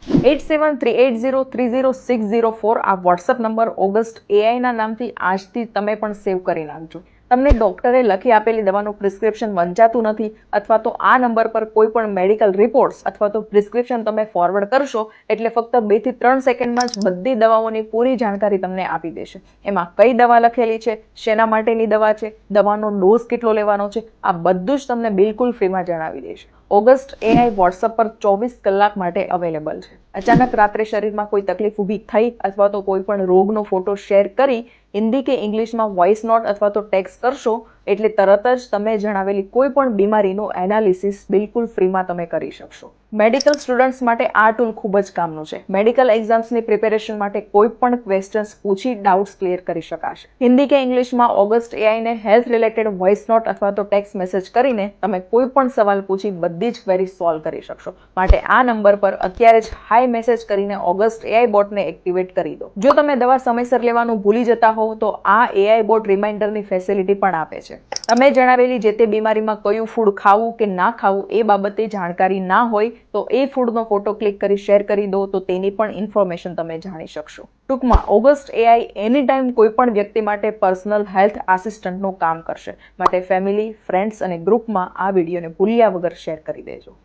8738030604 આ WhatsApp number August એઆઈના નામથી આજથી તમે પણ સેવ કરી નાખજો. તમને ડોક્ટરે લખી આપેલી દવાનું પ્રિસ્ક્રિપ્શન વંચાતું નથી અથવા તો આ નંબર પર કોઈ પણ મેડિકલ રિપોર્ટ્સ અથવા તો પ્રિસ્ક્રિપ્શન તમે ફોરવર્ડ કરશો એટલે ફક્ત 2 થી 3 સેકન્ડમાં જ બધી દવાઓની પૂરી જાણકારી તમને આપી દેશે. એમાં કઈ દવા લખેલી છે, શેના માટેની દવા છે, દવાનો ડોઝ કેટલો લેવાનો છે, આ બધું જ તમને બિલકુલ ફ્રીમાં જણાવી દેશે. ઓગસ્ટ એઆઈ વોટ્સઅપ પર 24 કલાક માટે અવેલેબલ છે. અચાનક રાત્રે શરીરમાં કોઈ તકલીફ ઊભી થઈ અથવા તો કોઈ પણ રોગનો ફોટો શેર કરી હિન્દી કે ઇંગ્લિશમાં વોઇસ નોટ અથવા તો ટેક્સ્ટ કરશો એટલે તરત જ તમે જણાવેલી કોઈ પણ બીમારીનું એનાલિસિસ બિલકુલ ફ્રીમાં તમે કરી શકશો. મેડિકલ સ્ટુડન્ટ્સ માટે આ ટૂલ ખૂબ જ કામનું છે. મેડિકલ એક્ઝામ્સની પ્રિપેરેશન માટે કોઈ પણ ક્વેશ્ચન્સ પૂછી ડાઉટ્સ ક્લિયર કરી શકાશે. હિન્દી કે ઇંગ્લિશમાં ઓગસ્ટ એઆઈને હેલ્થ રિલેટેડ વોઇસ નોટ અથવા તો ટેક્સ્ટ મેસેજ કરીને તમે કોઈ પણ સવાલ પૂછી બધી જ ક્વેરી સોલ્વ કરી શકશો. માટે આ નંબર પર અત્યારે જ હાઈ મેસેજ કરીને ઓગસ્ટ એઆઈ બોટને એક્ટિવેટ કરી દો. જો તમે દવા સમયસર લેવાનું ભૂલી જતા હોવ તો આ એઆઈ બોટ રિમાઇન્ડરની ફેસિલિટી પણ આપે છે. તમે જણાવેલી જે તે બીમારીમાં કયું ફૂડ ખાવું કે ના ખાવું એ બાબતે જાણકારી ના હોય તો એ ફૂડનો ફોટો ક્લિક કરી શેર કરી દો તો તેની પણ ઇન્ફોર્મેશન તમે જાણી શકશો. ટૂંકમાં ઓગસ્ટ એઆઈ એની ટાઈમ કોઈ પણ વ્યક્તિ માટે પર્સનલ હેલ્થ આસિસ્ટન્ટનું કામ કરશે. માટે ફેમિલી, ફ્રેન્ડ્સ અને ગ્રુપમાં આ વિડીયોને ભૂલ્યા વગર શેર કરી દેજો.